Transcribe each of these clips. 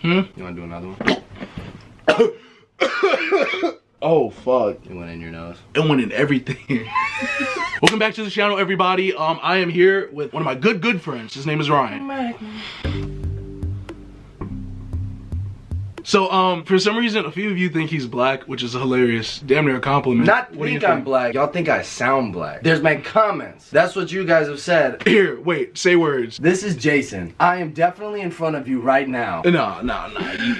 You wanna do another one? Oh fuck. It went in your nose. It went in everything. Welcome back to the channel, everybody. I am here with one of my good friends. His name is Ryan. So, for some reason, a few of you think he's black, which is hilarious. Damn near a compliment. Not think I'm black. Y'all think I sound black. There's my comments. That's what you guys have said. Here, wait, say words. This is Jason. I am definitely in front of you right now. No,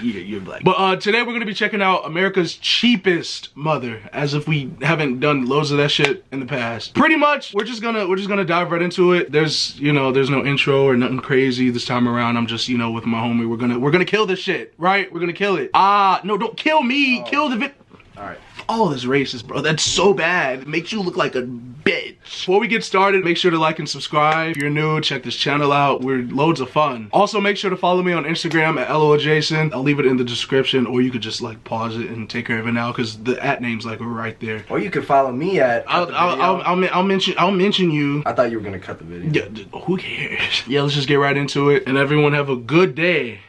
you're black. But today we're gonna be checking out America's cheapest mother, as if we haven't done loads of that shit in the past. Pretty much, we're just gonna dive right into it. There's no intro or nothing crazy this time around. I'm just, with my homie. We're gonna kill this shit, right? We're gonna kill it. No, don't kill me. Kill the Alright. Oh, this racist, bro. That's so bad. It makes you look like a bitch. Before we get started, make sure to like and subscribe. If you're new, check this channel out. We're loads of fun. Also, make sure to follow me on Instagram at Loljayson. I'll leave it in the description, or you could just like pause it and take care of it now, because the @name's like right there. Or you could follow me at. I'll mention you. I thought you were gonna cut the video. Yeah, who cares? Yeah, let's just get right into it. And everyone have a good day.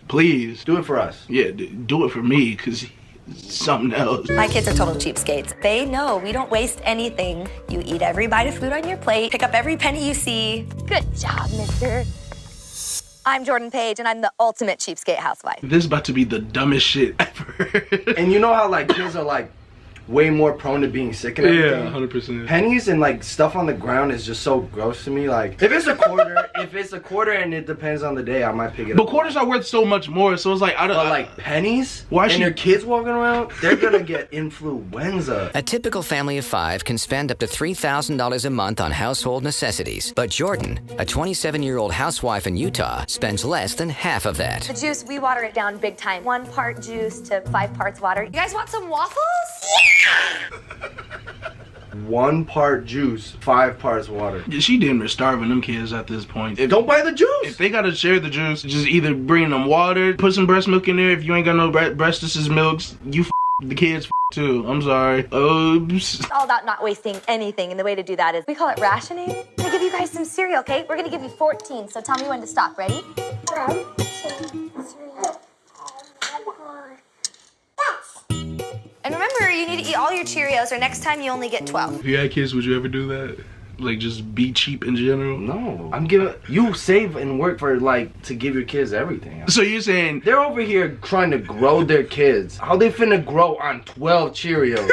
Please. Do it for us. Yeah, do it for me, because something else. My kids are total cheapskates. They know we don't waste anything. You eat every bite of food on your plate, pick up every penny you see. Good job, mister. I'm Jordan Page, and I'm the ultimate cheapskate housewife. This is about to be the dumbest shit ever. And you know how like kids are like way more prone to being sick and everything? Yeah, 100%. Pennies and like stuff on the ground is just so gross to me. Like if it's a quarter, and it depends on the day, I might pick it up. But quarters are worth so much more, so it's like I don't. But like pennies, why and your kids walking around, they're gonna get influenza. A typical family of 5 can spend up to $3,000 a month on household necessities. But Jordan, a 27-year-old housewife in Utah, spends less than half of that. The juice, we water it down big time. 1 part juice to 5 parts water. You guys want some waffles? 1 part juice, 5 parts water. She damn near starving them kids at this point. Don't buy the juice. If they gotta share the juice, just either bring them water, put some breast milk in there. If you ain't got no breast milks, you the kids too. I'm sorry. Oops. It's all about not wasting anything, and the way to do that is, we call it rationing. I'm gonna give you guys some cereal, okay? We're gonna give you 14, so tell me when to stop. Ready? 1, 2, 3, 4. And remember, you need to eat all your Cheerios, or next time you only get 12. If you had kids, would you ever do that? Like, just be cheap in general? No. I'm giving you save and work for like to give your kids everything. So you're saying they're over here trying to grow their kids. How they finna grow on 12 Cheerios?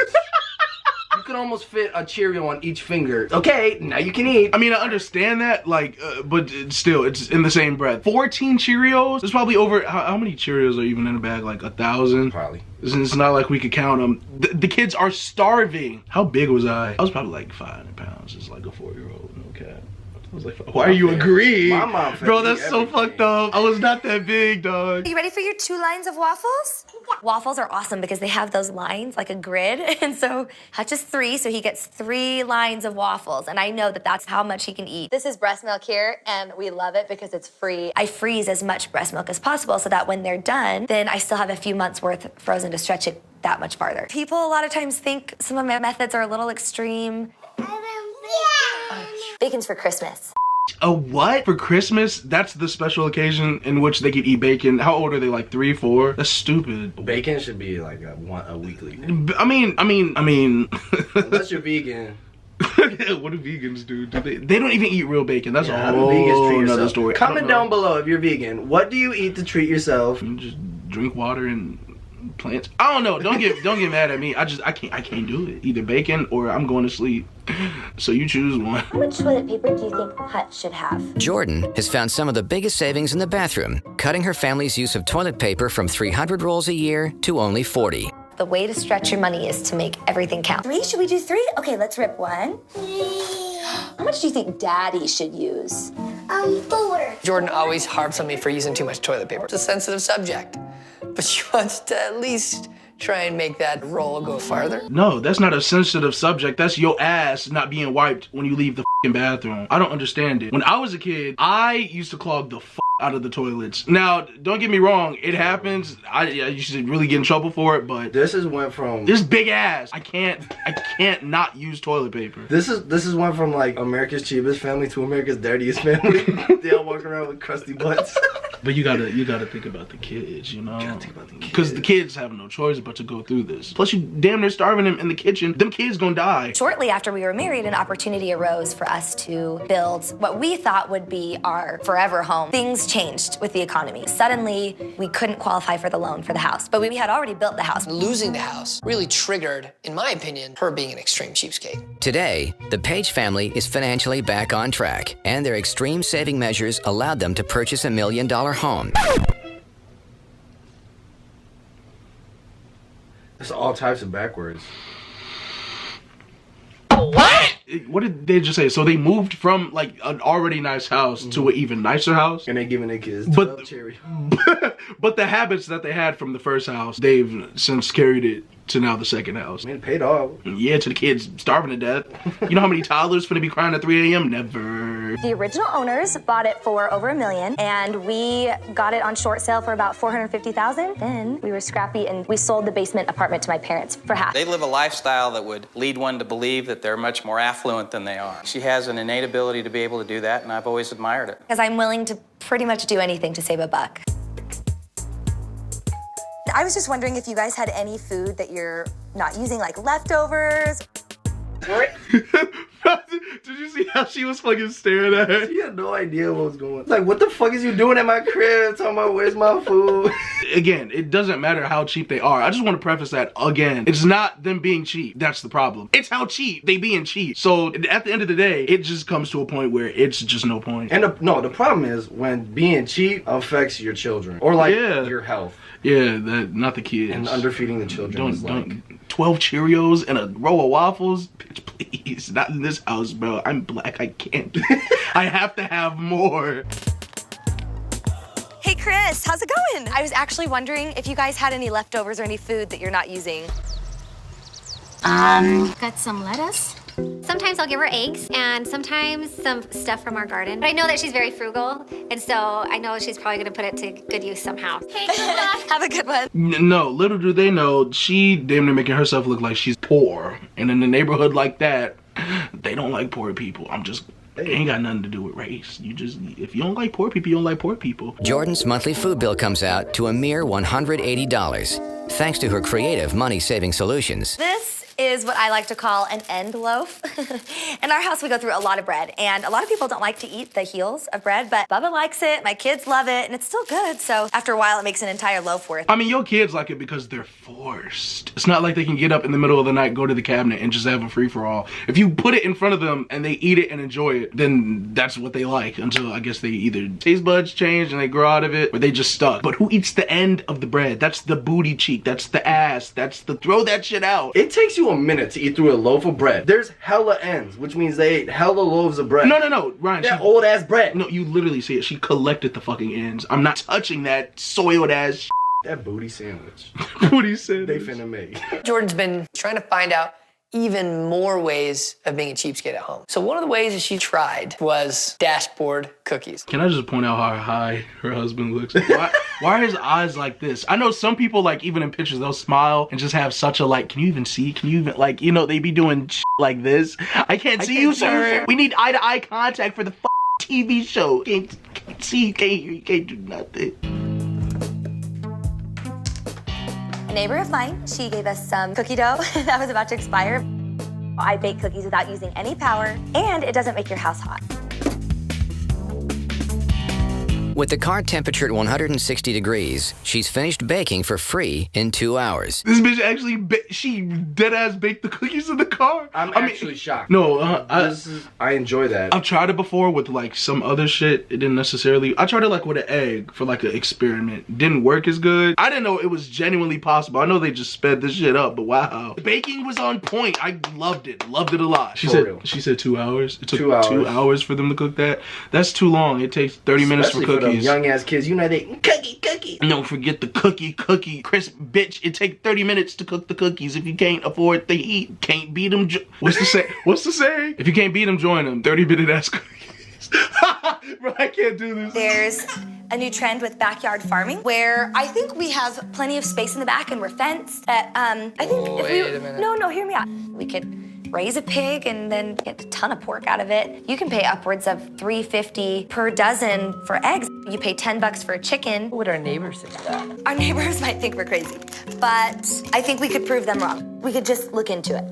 You can almost fit a Cheerio on each finger. Okay, now you can eat. I mean, I understand that, like, but still, it's in the same breath. 14 Cheerios? There's probably over, how many Cheerios are even in a bag? Like 1,000? Probably. It's not like we could count them. The kids are starving. How big was I? I was probably like 500 pounds, just like a 4-year-old, no cap. I was like, why are you agreeing? My mom bro, that's so fucked up. I was not that big, dog. Are you ready for your 2 lines of waffles? Yeah. Waffles are awesome because they have those lines, like a grid. And so Hutch is 3, so he gets 3 lines of waffles. And I know that that's how much he can eat. This is breast milk here, and we love it because it's free. I freeze as much breast milk as possible so that when they're done, then I still have a few months worth frozen to stretch it that much farther. People a lot of times think some of my methods are a little extreme. Bacon's for Christmas. A what? For Christmas? That's the special occasion in which they can eat bacon. How old are they? Like 3, 4? That's stupid. Bacon should be like a weekly. I mean. Unless you're vegan. What do vegans do? They don't even eat real bacon. That's a whole vegans another story. Comment down below if you're vegan. What do you eat to treat yourself? You just drink water and plants. I don't know. Don't get mad at me. I can't do it. Either bacon or I'm going to sleep. So you choose one. How much toilet paper do you think Hutch should have? Jordan has found some of the biggest savings in the bathroom, cutting her family's use of toilet paper from 300 rolls a year to only 40. The way to stretch your money is to make everything count. 3? Should we do 3? Okay, let's rip 1. How much do you think Daddy should use? 4. Jordan always harps on me for using too much toilet paper. It's a sensitive subject, but she wants to at least try and make that roll go farther. No, that's not a sensitive subject. That's your ass not being wiped when you leave the bathroom. I don't understand it. When I was a kid, I used to clog the out of the toilets. Now, don't get me wrong, it happens. You should really get in trouble for it, but this is went from this big ass. I can't not use toilet paper. This is went from like America's cheapest family to America's dirtiest family. They all walk around with crusty butts. But you gotta think about the kids, you know? Gotta think about the kids. Because the kids have no choice but to go through this. Plus you damn near starving them in the kitchen. Them kids gonna die. Shortly after we were married, an opportunity arose for us to build what we thought would be our forever home. Things changed with the economy. Suddenly, we couldn't qualify for the loan for the house, but we had already built the house. Losing the house really triggered, in my opinion, her being an extreme cheapskate. Today, the Page family is financially back on track, and their extreme saving measures allowed them to purchase $1 million home. It's all types of backwards. What did they just say? So they moved from like an already nice house to an even nicer house? And they giving their kids But- 12 Cheerios. But the habits that they had from the first house, they've since carried it to now the second house. I mean, it paid off. Yeah, to the kids starving to death. You know how many toddlers finna be crying at 3 a.m.? Never. The original owners bought it for over $1 million, and we got it on short sale for about $450,000. Then we were scrappy and we sold the basement apartment to my parents for half. They live a lifestyle that would lead one to believe that they're much more affluent than they are. She has an innate ability to be able to do that, and I've always admired it. Because I'm willing to pretty much do anything to save a buck. I was just wondering if you guys had any food that you're not using, like leftovers. Did you see how she was fucking staring at her? She had no idea what was going on. Like, what the fuck is you doing at my crib? Talking about where's my food? Again, it doesn't matter how cheap they are. I just want to preface that again. It's not them being cheap. That's the problem. It's how cheap they being cheap. So at the end of the day, it just comes to a point where it's just no point. And the problem is when being cheap affects your children or like your health. Yeah, not the kids. And underfeeding the children is like... Don't 12 Cheerios and a row of waffles? Bitch, please. Not in this house, bro. I'm black. I can't. I have to have more. Hey, Chris, how's it going? I was actually wondering if you guys had any leftovers or any food that you're not using. Got some lettuce. Sometimes I'll give her eggs and sometimes some stuff from our garden. But I know that she's very frugal, and so I know she's probably gonna put it to good use somehow. Hey, good luck. Have a good one. No, little do they know, she damn near making herself look like she's poor. And in a neighborhood like that, they don't like poor people. It ain't got nothing to do with race. If you don't like poor people, you don't like poor people. Jordan's monthly food bill comes out to a mere $180, thanks to her creative money-saving solutions. This is what I like to call an end loaf. In our house, we go through a lot of bread, and a lot of people don't like to eat the heels of bread, but Bubba likes it, my kids love it, and it's still good, so after a while, it makes an entire loaf worth. I mean, your kids like it because they're forced. It's not like they can get up in the middle of the night, go to the cabinet, and just have a free-for-all. If you put it in front of them and they eat it and enjoy it, then that's what they like, until I guess they either taste buds change and they grow out of it, or they just stuck. But who eats the end of the bread? That's the booty cheek, that's the ass, that's the throw that shit out. It takes you a minute to eat through a loaf of bread. There's hella ends, which means they ate hella loaves of bread. No, Ryan. That old ass bread. No, you literally see it. She collected the fucking ends. I'm not touching that soiled ass That booty sandwich. booty sandwich. They finna make. Jordan's been trying to find out even more ways of being a cheapskate at home. So one of the ways that she tried was dashboard cookies. Can I just point out how high her husband looks? Why are his eyes like this? I know some people, like, even in pictures, they'll smile and just have such a, like, can you even see? Can you even, like, you know, they be doing like this. I can't see you, sir. We need eye-to-eye contact for the TV show. Can't see, can't hear, you can't do nothing. A neighbor of mine, she gave us some cookie dough that was about to expire. I bake cookies without using any power, and it doesn't make your house hot. With the car temperature at 160 degrees, she's finished baking for free in 2 hours. This bitch actually, she dead-ass baked the cookies in the car. I'm actually shocked. No, I enjoy that. I've tried it before with like some other shit. It didn't necessarily. I tried it like with an egg for like an experiment. Didn't work as good. I didn't know it was genuinely possible. I know they just sped this shit up, but wow. The baking was on point. I loved it. Loved it a lot. She said 2 hours. It took 2 hours. 2 hours for them to cook that. That's too long. It takes 30 minutes for cookies. Young ass kids, you know they cookie. No, forget the cookie, crisp bitch. It take 30 minutes to cook the cookies. If you can't afford to eat, can't beat them. What's the say? What's the saying? If you can't beat them, join them. 30-minute ass cookies. Bro, I can't do this. There's a new trend with backyard farming where I think we have plenty of space in the back and we're fenced. I think if wait a minute. No, hear me out. We could raise a pig and then get a ton of pork out of it. You can pay upwards of $3.50 per dozen for eggs. You pay $10 for a chicken. What would our neighbors think of that? Our neighbors might think we're crazy, but I think we could prove them wrong. We could just look into it.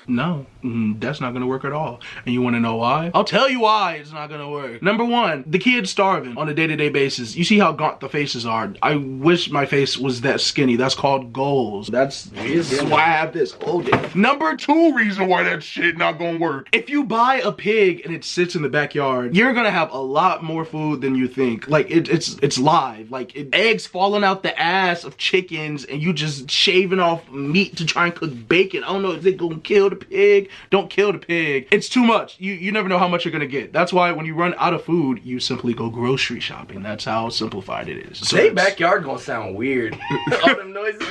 No, that's not gonna work at all. And you wanna know why? I'll tell you why it's not gonna work. Number one, the kid's starving on a day-to-day basis. You see how gaunt the faces are. I wish my face was that skinny. That's called goals. That's why I have this whole day. Number two reason why that shit not gonna work. If you buy a pig and it sits in the backyard, you're gonna have a lot more food than you think. Like, it's live. Like, eggs falling out the ass of chickens and you just shaving off meat to try and cook bacon. I don't know, is it gonna kill the pig? Don't kill the pig. It's too much. You never know how much you're gonna get. That's why when you run out of food, you simply go grocery shopping. That's how simplified it is. So They backyard gonna sound weird. All them noises.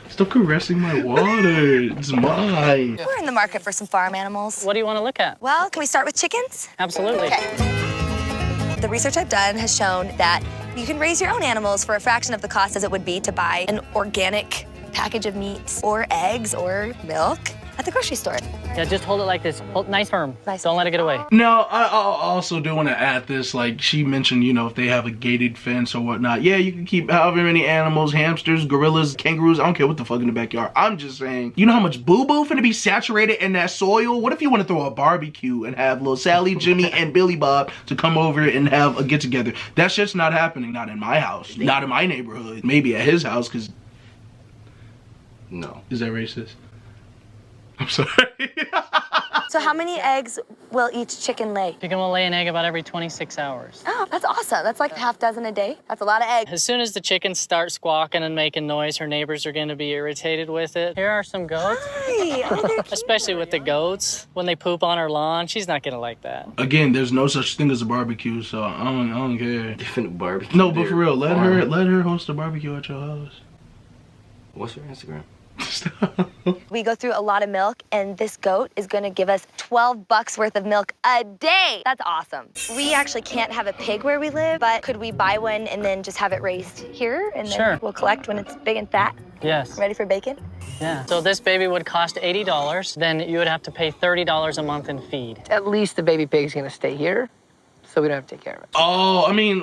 Stop caressing my water. It's mine. We're in the market for some farm animals. What do you want to look at? Well, can we start with chickens? Absolutely. Okay. The research I've done has shown that you can raise your own animals for a fraction of the cost as it would be to buy an organic package of meat or eggs or milk at the grocery store. Yeah, just hold it like this. Hold nice firm. Nice. Don't let it get away. Now, I also do want to add this, like she mentioned, you know, if they have a gated fence or whatnot, yeah, you can keep however many animals, hamsters, gorillas, kangaroos, I don't care what the fuck in the backyard. I'm just saying, you know how much boo-boo finna be saturated in that soil? What if you want to throw a barbecue and have little Sally, Jimmy, and Billy Bob to come over and have a get-together? That shit's not happening, not in my house, not in my neighborhood, maybe at his house, because... No. Is that racist? I'm sorry. So how many eggs will each chicken lay? Chicken will lay an egg about every 26 hours. Oh, that's awesome. That's like a half dozen a day. That's a lot of eggs. As soon as the chickens start squawking and making noise, her neighbors are going to be irritated with it. Here are some goats. Hi. Oh, they're cute. Especially with the goats. When they poop on her lawn, she's not going to like that. Again, there's no such thing as a barbecue, so I don't care. Different barbecue. No, but for real, let her host a barbecue at your house. What's your Instagram? We go through a lot of milk, and this goat is gonna give us $12 worth of milk a day. That's awesome. We actually can't have a pig where we live, but could we buy one and then just have it raised here? And then Sure. we'll collect when it's big and fat? Yes. Ready for bacon? Yeah. So this baby would cost $80. Then you would have to pay $30 a month in feed. At least the baby pig's gonna stay here, so we don't have to take care of it. Oh, I mean,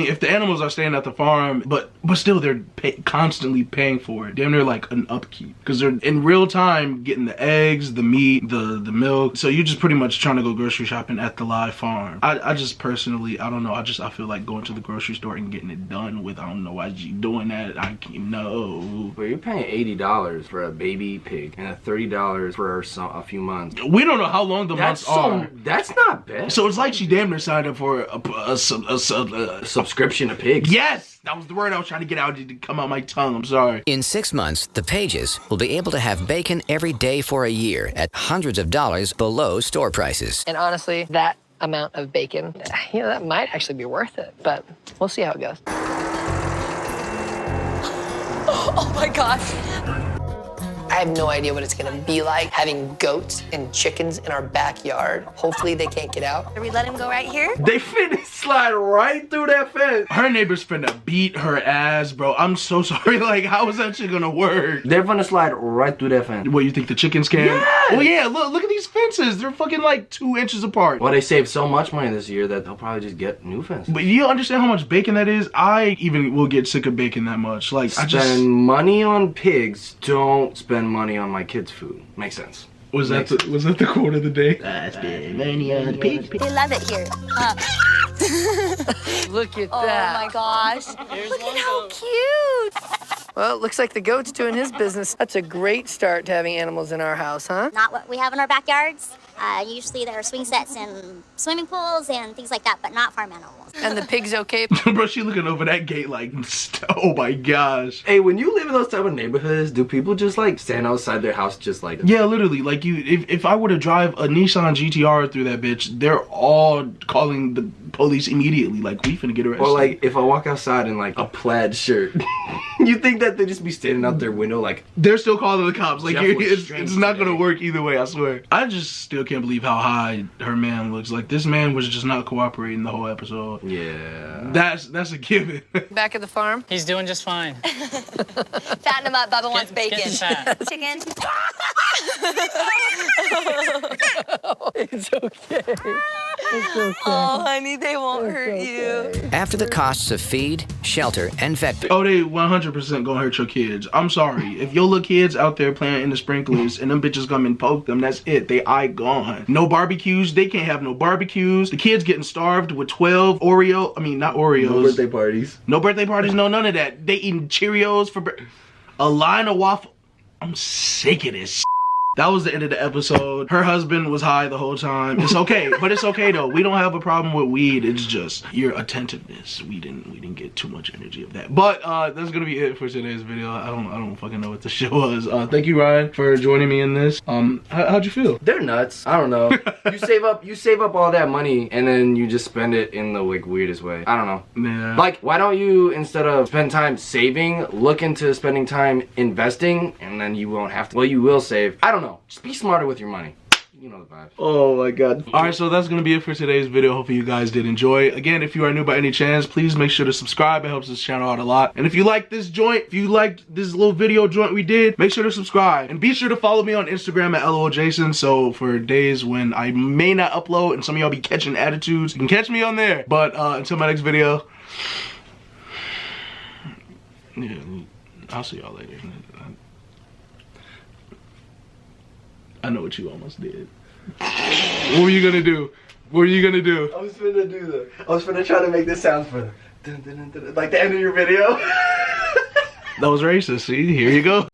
if the animals are staying at the farm, but still they're constantly paying for it. Damn near like an upkeep. Because they're in real time getting the eggs, the meat, the milk. So you're just pretty much trying to go grocery shopping at the live farm. I just personally, I don't know. I feel like going to the grocery store and getting it done with. I don't know why you doing that. I can't know. Well, you're paying $80 for a baby pig and $30 for a few months. We don't know how long the months are. That's not bad. So it's like she damn near signed up for a subscription to pigs. Yes! That was the word I was trying to get out. It didn't come out my tongue. I'm sorry. In 6 months, the Pages will be able to have bacon every day for a year at hundreds of dollars below store prices. And honestly, that amount of bacon, you know, that might actually be worth it, but we'll see how it goes. Oh my gosh. I have no idea what it's gonna be like having goats and chickens in our backyard. Hopefully they can't get out. Are we letting him go right here? They finna slide right through that fence. Her neighbor's finna beat her ass, bro. I'm so sorry. Like, how is that shit gonna work? They're gonna slide right through that fence. What, you think the chickens can? Yes! Oh yeah, look at these fences. They're fucking like 2 inches apart. Well, they saved so much money this year that they'll probably just get new fences. But you understand how much bacon that is? I even will get sick of bacon that much. Like, Spend money on pigs, don't spend money on my kids' food. Makes sense. Was that the quote of the day? I spend money on pigs. They love it here. Look at Oh that. my gosh. Look at how cute. Well, it looks like the goat's doing his business. That's a great start to having animals in our house, huh? Not what we have in our backyards. Usually there are swing sets and swimming pools and things like that, but not farm animals. And the pig's okay? Bro, she looking over that gate like, oh my gosh. Hey, when you live in those type of neighborhoods, do people just like stand outside their house just like Yeah, literally. Like if I were to drive a Nissan GTR through that bitch, they're all calling the police immediately. Like, we finna get arrested. Or like if I walk outside in like a plaid shirt, you You think that they just be standing out their window like they're still calling the cops? Like Jeff was it's strange not today. gonna work either way. I swear. I just still can't believe how high her man looks. Like this man was just not cooperating the whole episode. Yeah. That's a given. Back at the farm? He's doing just fine. Fatten him up. Bubba wants bacon. Getting fat. Chicken. It's okay. It's okay. Oh, honey, they won't hurt you. After the costs of feed, shelter, and vet. Oh, they 100% gonna hurt your kids. I'm sorry. If your little kids out there playing in the sprinklers and them bitches come and poke them, that's it. They eye gone. No barbecues. They can't have no barbecues. The kids getting starved with 12 not Oreos. No birthday parties. No birthday parties, no none of that. They eating Cheerios for a line of waffle. I'm sick of this. That was the end of the episode. Her husband was high the whole time. It's okay, but it's okay though. We don't have a problem with weed. It's just your attentiveness. We didn't get too much energy of that. But that's gonna be it for today's video. I don't fucking know what the show was. Thank you, Ryan, for joining me in this. How'd you feel? They're nuts. I don't know. You save up all that money and then you just spend it in the like weirdest way. I don't know. Yeah. Like, why don't you, instead of spend time saving, look into spending time investing, and then you won't have to. Well, you will save. I don't know. Just be smarter with your money. You know the vibe. Oh my god. Alright, so that's gonna be it for today's video. Hopefully you guys did enjoy. Again, if you are new by any chance, please make sure to subscribe. It helps this channel out a lot. And if you like this joint, if you liked this little video joint we did, make sure to subscribe. And be sure to follow me on Instagram at Loljayson. So for days when I may not upload and some of y'all be catching attitudes, you can catch me on there. But until my next video, yeah, I'll see y'all later. I know what you almost did. What were you gonna do? What were you gonna do? I was finna do that. I was finna try to make this sound for like the end of your video. That was racist. See, here you go.